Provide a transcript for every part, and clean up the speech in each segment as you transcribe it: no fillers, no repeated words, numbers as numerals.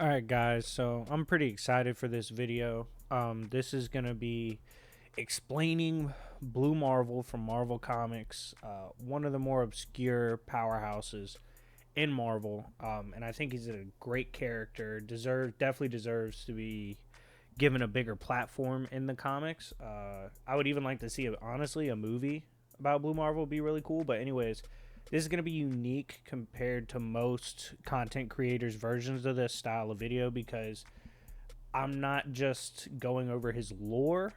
Alright guys, so I'm pretty excited for this video. This is going to be explaining Blue Marvel from Marvel Comics, one of the more obscure powerhouses in Marvel, and I think he's a great character, definitely deserves to be given a bigger platform in the comics. I would even like to see, honestly, a movie about Blue Marvel would be really cool, but anyways, this is going to be unique compared to most content creators' versions of this style of video because I'm not just going over his lore.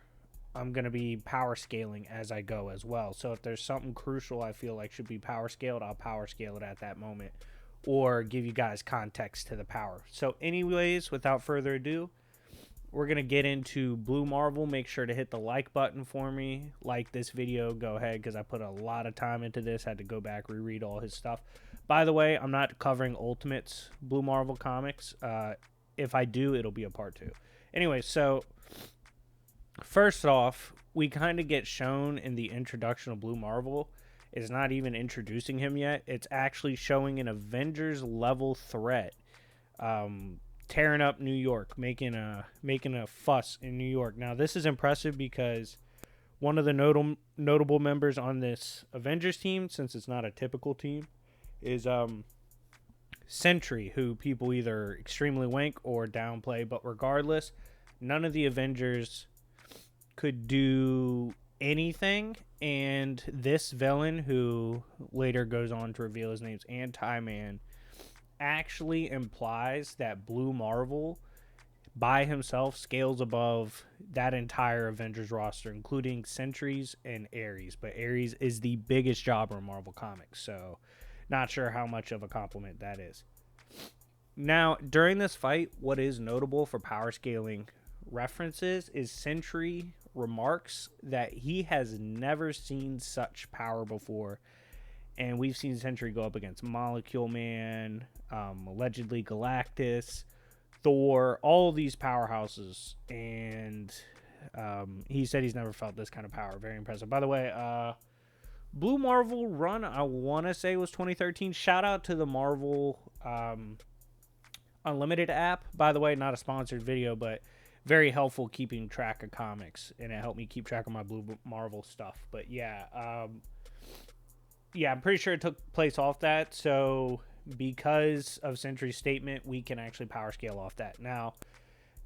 I'm going to be power scaling as I go as well. So if there's something crucial I feel like should be power scaled, I'll power scale it at that moment or give you guys context to the power. So anyways, without further ado, we're going to get into Blue Marvel. Make sure to hit the like button for me. Like this video, go ahead, because I put a lot of time into this. Had to go back, reread all his stuff. By the way, I'm not covering Ultimates Blue Marvel comics. If I do, it'll be a part 2. Anyway, so first off, we kind of get shown in the introduction of Blue Marvel. It's not even introducing him yet. It's actually showing an Avengers level threat. Tearing up New York, making a fuss in New York. Now, this is impressive because one of the notable members on this Avengers team, since it's not a typical team, is Sentry, who people either extremely wank or downplay. But regardless, none of the Avengers could do anything, and this villain, who later goes on to reveal his name's Anti-Man, actually implies that Blue Marvel by himself scales above that entire Avengers roster, including Sentries and Ares. But Ares is the biggest jobber in Marvel Comics, so not sure how much of a compliment that is. Now, during this fight, what is notable for power scaling references is Sentry remarks that he has never seen such power before. And we've seen Sentry go up against Molecule Man, allegedly Galactus, Thor, all of these powerhouses. And he said he's never felt this kind of power. Very impressive. By the way, Blue Marvel run, I want to say, was 2013. Shout out to the Marvel Unlimited app. By the way, not a sponsored video, but very helpful keeping track of comics. And it helped me keep track of my Blue Marvel stuff. But yeah, I'm pretty sure it took place off that. So because of Sentry's statement, we can actually power scale off that. Now,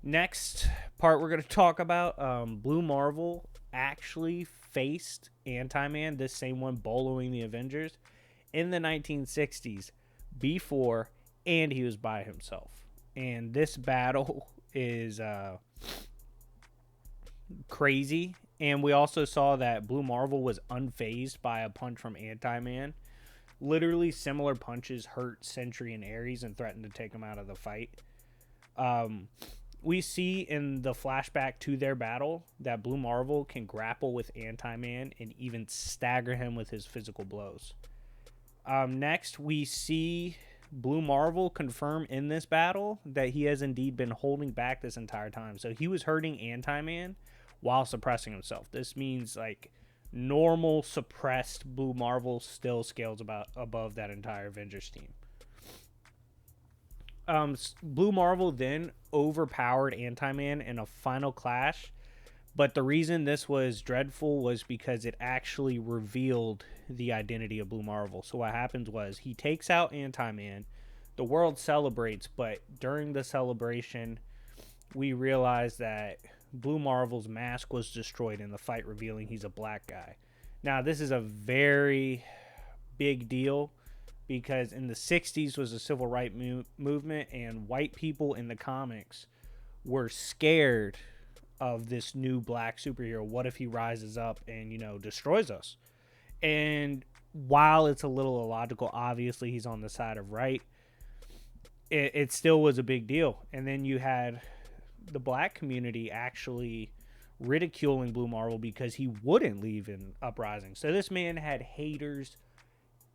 next part we're going to talk about, Blue Marvel actually faced Anti-Man, this same one boloing the Avengers, in the 1960s before, and he was by himself. And this battle is crazy. And we also saw that Blue Marvel was unfazed by a punch from Anti-Man. Literally similar punches hurt Sentry and Ares and threatened to take him out of the fight. We see in the flashback to their battle that Blue Marvel can grapple with Anti-Man and even stagger him with his physical blows. Next, we see Blue Marvel confirm in this battle that he has indeed been holding back this entire time. So he was hurting Anti-Man while suppressing himself. This means like normal suppressed Blue Marvel still scales about above that entire Avengers team. Blue Marvel then overpowered Anti-Man in a final clash, but the reason this was dreadful was because it actually revealed the identity of Blue Marvel. So what happens was he takes out Anti-Man, the world celebrates, but during the celebration, we realize that Blue Marvel's mask was destroyed in the fight, revealing he's a black guy. Now, this is a very big deal because in the 60s was a civil rights movement, and white people in the comics were scared of this new black superhero. What if he rises up and, destroys us? And while it's a little illogical, obviously he's on the side of right, it still was a big deal. And then you had the black community actually ridiculing Blue Marvel because he wouldn't leave in Uprising. So this man had haters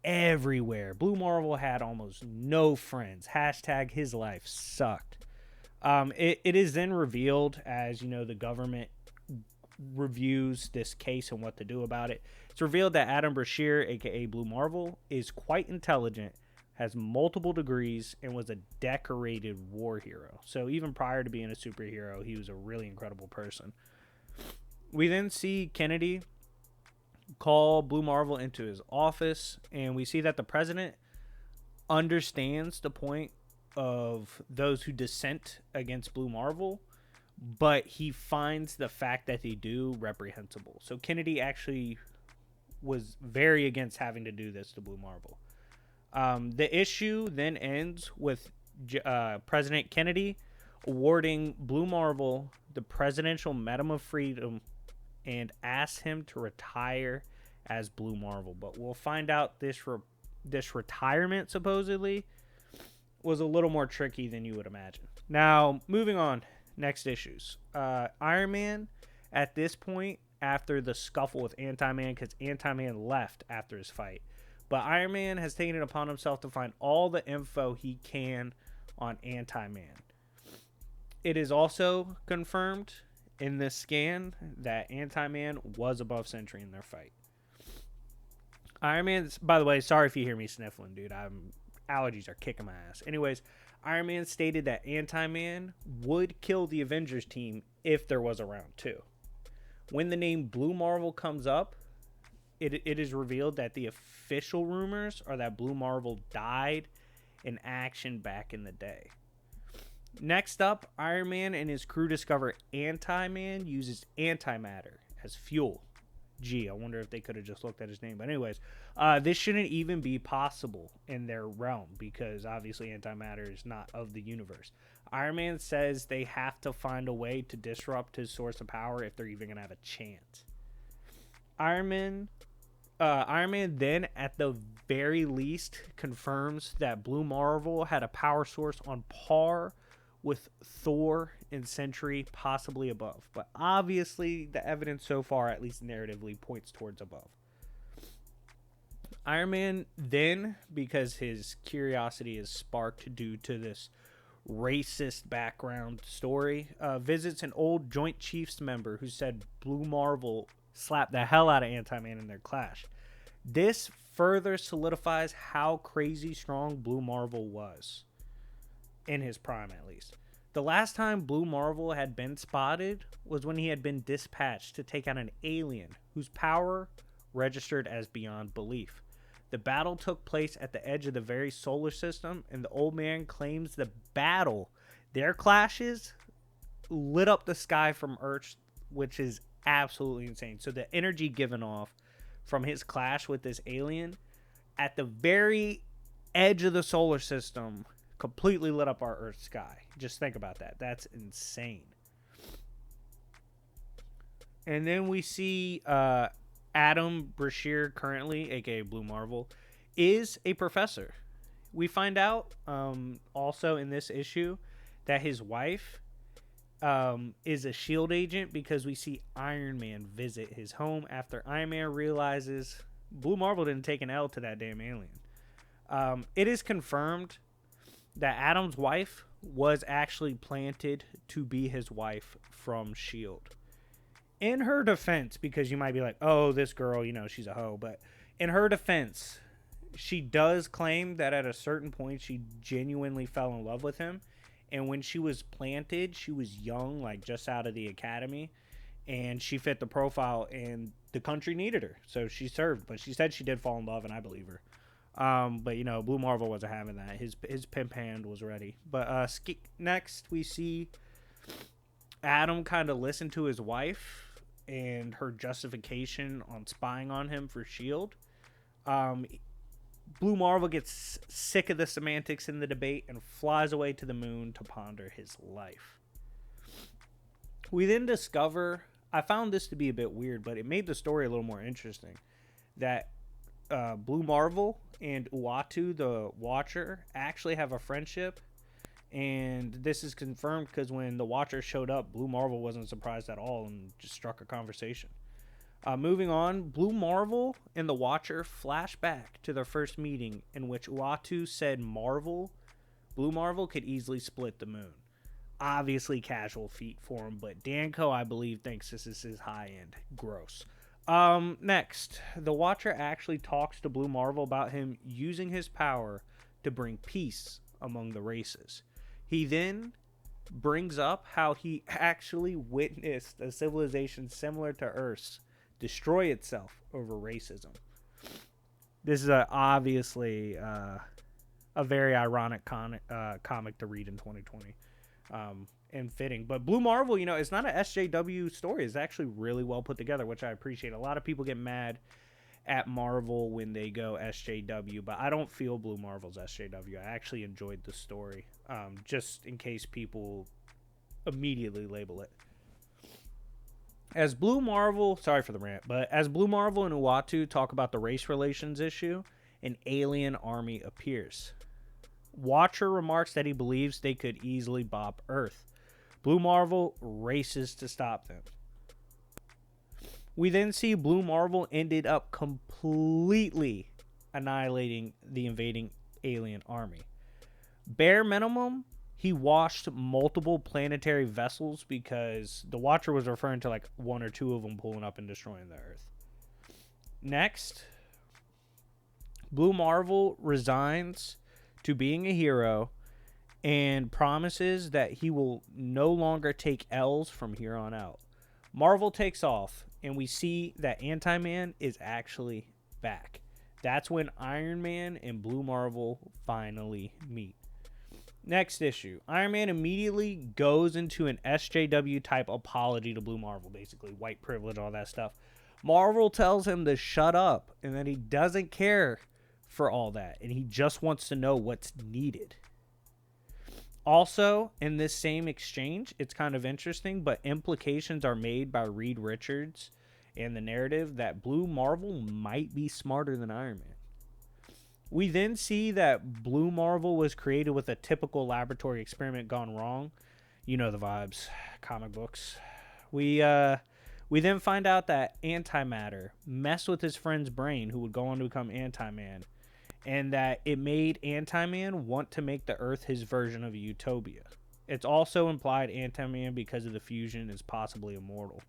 everywhere. Blue Marvel had almost no friends. Hashtag his life sucked. It is then revealed as, the government reviews this case and what to do about it. It's revealed that Adam Brashear, aka Blue Marvel, is quite intelligent, has multiple degrees, and was a decorated war hero. So even prior to being a superhero, he was a really incredible person. We then see Kennedy call Blue Marvel into his office, and we see that the president understands the point of those who dissent against Blue Marvel, but he finds the fact that they do reprehensible. So Kennedy actually was very against having to do this to Blue Marvel. The issue then ends with President Kennedy awarding Blue Marvel the Presidential Medal of Freedom and asks him to retire as Blue Marvel. But we'll find out this retirement supposedly was a little more tricky than you would imagine. Now, moving on, next issues. Iron Man, at this point, after the scuffle with Anti-Man, because Anti-Man left after his fight, but Iron Man has taken it upon himself to find all the info he can on Anti-Man. It is also confirmed in this scan that Anti-Man was above Sentry in their fight. Iron Man, by the way, sorry if you hear me sniffling, dude. Allergies are kicking my ass. Anyways, Iron Man stated that Anti-Man would kill the Avengers team if there was a round 2. When the name Blue Marvel comes up, it is revealed that the official rumors are that Blue Marvel died in action back in the day. Next up, Iron Man and his crew discover Anti-Man uses antimatter as fuel. Gee, I wonder if they could have just looked at his name. But anyways, this shouldn't even be possible in their realm because obviously antimatter is not of the universe. Iron Man says they have to find a way to disrupt his source of power if they're even going to have a chance. Iron Man then, at the very least, confirms that Blue Marvel had a power source on par with Thor and Sentry, possibly above. But obviously, the evidence so far, at least narratively, points towards above. Iron Man then, because his curiosity is sparked due to this racist background story, visits an old Joint Chiefs member who said Blue Marvel slapped the hell out of Anti-Man in their clash. This further solidifies how crazy strong Blue Marvel was. In his prime, at least. The last time Blue Marvel had been spotted was when he had been dispatched to take out an alien whose power registered as beyond belief. The battle took place at the edge of the very solar system, and the old man claims the battle, their clashes, lit up the sky from Earth, which is absolutely insane. So the energy given off from his clash with this alien at the very edge of the solar system completely lit up our Earth sky. Just think about that. That's insane. And then we see Adam Brashear, currently, aka Blue Marvel, is a professor. We find out also in this issue that his wife is a S.H.I.E.L.D. agent because we see Iron Man visit his home after Iron Man realizes Blue Marvel didn't take an L to that damn alien. It is confirmed that Adam's wife was actually planted to be his wife from S.H.I.E.L.D. In her defense, because you might be like, oh, this girl, she's a hoe. But in her defense, she does claim that at a certain point she genuinely fell in love with him. And when she was planted, she was young, like just out of the academy. And she fit the profile and the country needed her. So she served. But she said she did fall in love, and I believe her. But Blue Marvel wasn't having that. His pimp hand was ready. But next we see Adam kind of listen to his wife and her justification on spying on him for S.H.I.E.L.D. Blue Marvel gets sick of the semantics in the debate and flies away to the moon to ponder his life. We then discover, I found this to be a bit weird, but it made the story a little more interesting, that Blue Marvel and Uatu, the Watcher, actually have a friendship. And this is confirmed because when the Watcher showed up, Blue Marvel wasn't surprised at all and just struck a conversation. Moving on, Blue Marvel and the Watcher flash back to their first meeting in which Uatu said Blue Marvel could easily split the moon. Obviously casual feat for him, but Danko, I believe, thinks this is his high end. Gross. Next, the Watcher actually talks to Blue Marvel about him using his power to bring peace among the races. He then brings up how he actually witnessed a civilization similar to Earth's destroy itself over racism. This is obviously a very ironic comic to read in 2020, and fitting. But Blue Marvel, it's not a SJW story. It's actually really well put together, which I appreciate. A lot of people get mad at Marvel when they go SJW, but I don't feel Blue Marvel's SJW. I actually enjoyed the story, just in case people immediately label it. As Blue Marvel, sorry for the rant, but as Blue Marvel and Uatu talk about the race relations issue, an alien army appears. Watcher remarks that he believes they could easily bop Earth. Blue Marvel races to stop them. We then see Blue Marvel ended up completely annihilating the invading alien army. Bare minimum, he washed multiple planetary vessels because the Watcher was referring to like one or two of them pulling up and destroying the Earth. Next, Blue Marvel resigns to being a hero and promises that he will no longer take L's from here on out. Marvel takes off, and we see that Anti-Man is actually back. That's when Iron Man and Blue Marvel finally meet. Next issue. Iron Man immediately goes into an SJW type apology to Blue Marvel, basically white privilege, all that stuff. Marvel tells him to shut up and that he doesn't care for all that, and he just wants to know what's needed. Also, in this same exchange, it's kind of interesting, but implications are made by Reed Richards and the narrative that Blue Marvel might be smarter than Iron Man. We then see that Blue Marvel was created with a typical laboratory experiment gone wrong. You know the vibes, comic books. We then find out that antimatter messed with his friend's brain, who would go on to become Anti-Man, and that it made Anti-Man want to make the Earth his version of a utopia. It's also implied Anti-Man, because of the fusion, is possibly immortal.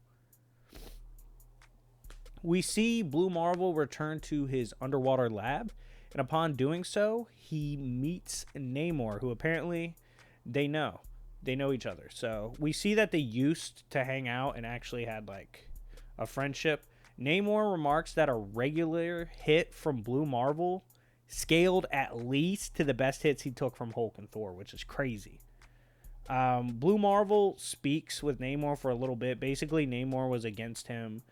We see Blue Marvel return to his underwater lab, and upon doing so, he meets Namor, who apparently they know each other. So we see that they used to hang out and actually had like a friendship. Namor remarks that a regular hit from Blue Marvel scaled at least to the best hits he took from Hulk and Thor, which is crazy. Blue Marvel speaks with Namor for a little bit. Basically, Namor was against him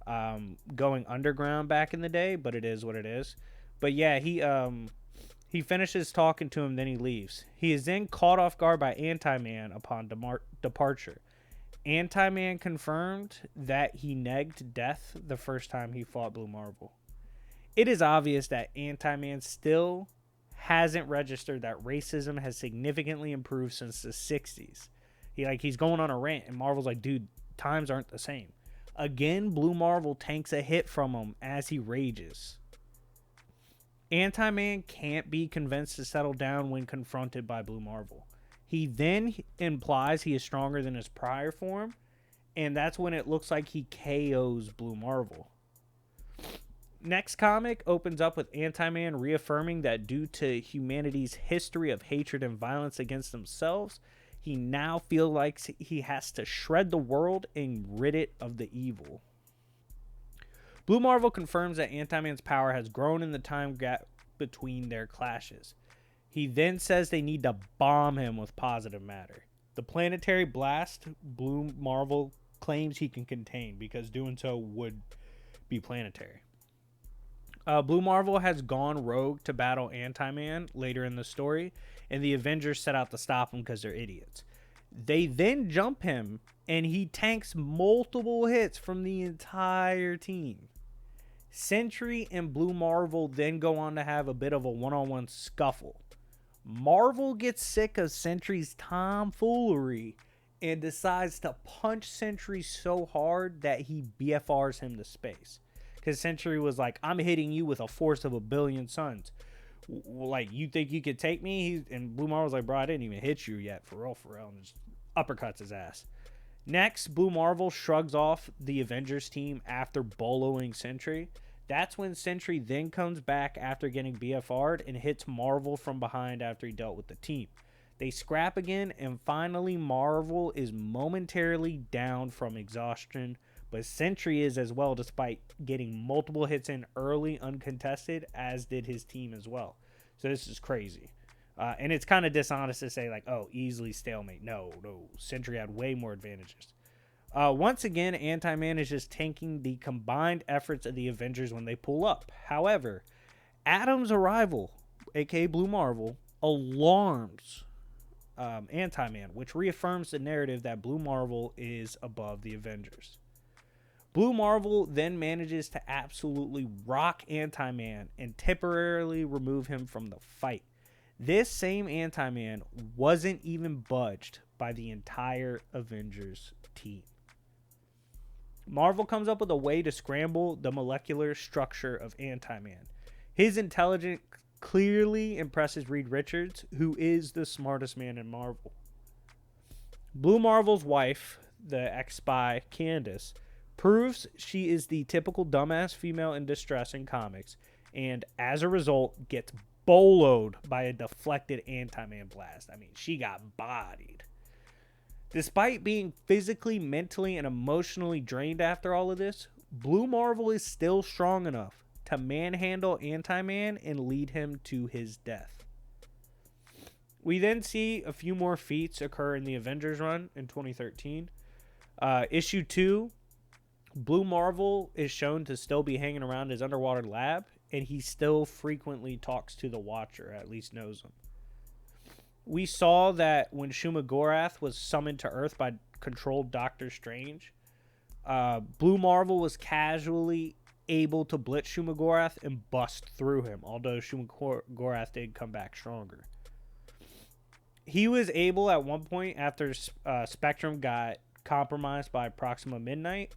going underground back in the day, but it is what it is. But yeah, he finishes talking to him, then he leaves. He is then caught off guard by Anti-Man upon departure. Anti-Man confirmed that he negged death the first time he fought Blue Marvel. It is obvious that Anti-Man still hasn't registered that racism has significantly improved since the 60s. He's going on a rant, and Marvel's like, dude, times aren't the same. Again, Blue Marvel tanks a hit from him as he rages. Anti-Man can't be convinced to settle down when confronted by Blue Marvel. He then implies he is stronger than his prior form, and that's when it looks like he KOs Blue Marvel. Next comic opens up with Anti-Man reaffirming that due to humanity's history of hatred and violence against themselves, he now feels like he has to shred the world and rid it of the evil. Blue Marvel confirms that Anti-Man's power has grown in the time gap between their clashes. He then says they need to bomb him with positive matter. The planetary blast Blue Marvel claims he can contain, because doing so would be planetary. Blue Marvel has gone rogue to battle Anti-Man later in the story, and the Avengers set out to stop him because they're idiots. They then jump him, and he tanks multiple hits from the entire team. Sentry and Blue Marvel then go on to have a bit of a one-on-one scuffle. Marvel gets sick of Sentry's tomfoolery and decides to punch Sentry so hard that he BFRs him to space. Because Sentry was like, I'm hitting you with a force of 1 billion suns. Like, you think you could take me? And Blue Marvel's like, bro, I didn't even hit you yet, for real, and just uppercuts his ass. Next, Blue Marvel shrugs off the Avengers team after boloing Sentry. That's when Sentry then comes back after getting BFR'd and hits Marvel from behind after he dealt with the team. They scrap again, and finally Marvel is momentarily down from exhaustion, but Sentry is as well, despite getting multiple hits in early uncontested, as did his team as well. So this is crazy. And it's kind of dishonest to say, like, oh, easily stalemate. No. Sentry had way more advantages. Once again, Anti-Man is just tanking the combined efforts of the Avengers when they pull up. However, Adam's arrival, aka Blue Marvel, alarms Anti-Man, which reaffirms the narrative that Blue Marvel is above the Avengers. Blue Marvel then manages to absolutely rock Anti-Man and temporarily remove him from the fight. This same Anti-Man wasn't even budged by the entire Avengers team. Marvel comes up with a way to scramble the molecular structure of Anti-Man. His intelligence clearly impresses Reed Richards, who is the smartest man in Marvel. Blue Marvel's wife, the ex-spy Candace, proves she is the typical dumbass female in distress in comics, and as a result gets boloed by a deflected Anti-Man blast. I mean, she got bodied. Despite being physically, mentally, and emotionally drained after all of this, Blue Marvel is still strong enough to manhandle Anti-Man and lead him to his death. We then see a few more feats occur in the Avengers run in 2013. Issue 2, Blue Marvel is shown to still be hanging around his underwater lab, and he still frequently talks to the Watcher, at least knows him. We saw that when Shuma Gorath was summoned to Earth by controlled Doctor Strange, Blue Marvel was casually able to blitz Shuma Gorath and bust through him, although Shuma Gorath did come back stronger. He was able at one point, after Spectrum got compromised by Proxima Midnight,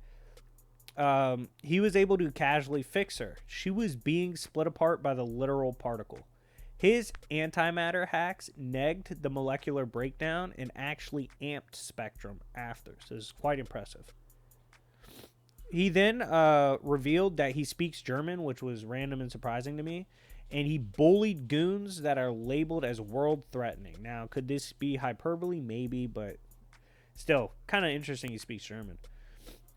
he was able to casually fix her. She was being split apart by the literal particle. His antimatter hacks negged the molecular breakdown and actually amped Spectrum after. So this is quite impressive. He then revealed that he speaks German, which was random and surprising to me. And he bullied goons that are labeled as world-threatening. Now, could this be hyperbole? Maybe, but still, kind of interesting he speaks German.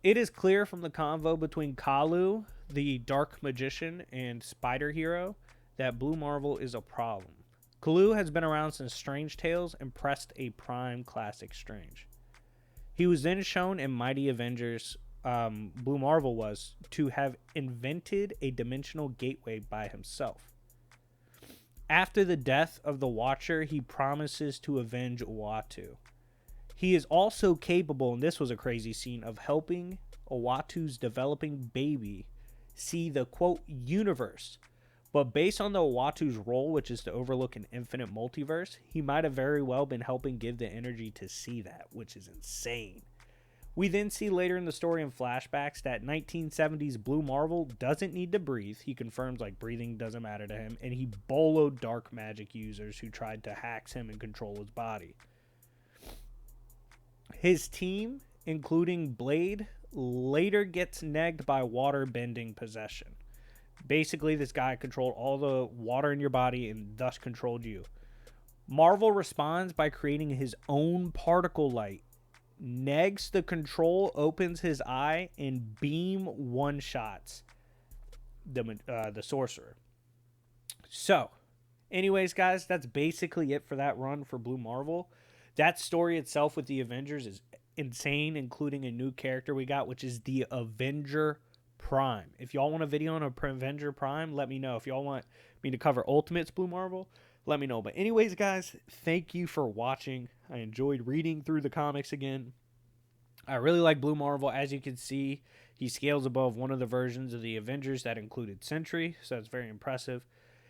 It is clear from the convo between Kalu, the Dark Magician, and Spider Hero that Blue Marvel is a problem. Kalu has been around since Strange Tales and pressed a prime classic Strange. He was then shown in Mighty Avengers, Blue Marvel was, to have invented a dimensional gateway by himself. After the death of the Watcher, he promises to avenge Uatu. He is also capable, and this was a crazy scene, of helping Uatu's developing baby see the, quote, universe. But based on the Uatu's role, which is to overlook an infinite multiverse, he might have very well been helping give the energy to see that, which is insane. We then see later in the story in flashbacks that 1970s Blue Marvel doesn't need to breathe. He confirms like breathing doesn't matter to him, and he boloed dark magic users who tried to hack him and control his body. His team, including Blade, later gets negged by water bending possession. Basically, this guy controlled all the water in your body and thus controlled you. Marvel responds by creating his own particle light. Negs the control, opens his eye, and beam one-shots the sorcerer. So, anyways, guys, that's basically it for that run for Blue Marvel. That story itself with the Avengers is insane, including a new character we got, which is the Avenger Prime. If y'all want a video on a Avenger Prime, let me know. If y'all want me to cover Ultimates Blue Marvel, let me know. But anyways, guys, thank you for watching. I enjoyed reading through the comics again. I really like Blue Marvel. As you can see, he scales above one of the versions of the Avengers that included Sentry, so that's very impressive.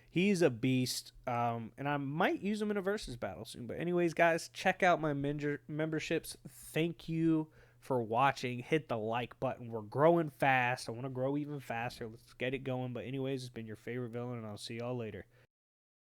He's a beast, and I might use him in a versus battle soon. But anyways, guys, check out my memberships. Thank you for watching. Hit the like button. We're growing fast. I want to grow even faster. Let's get it going. But anyways, it's been your favorite villain, and I'll see y'all later.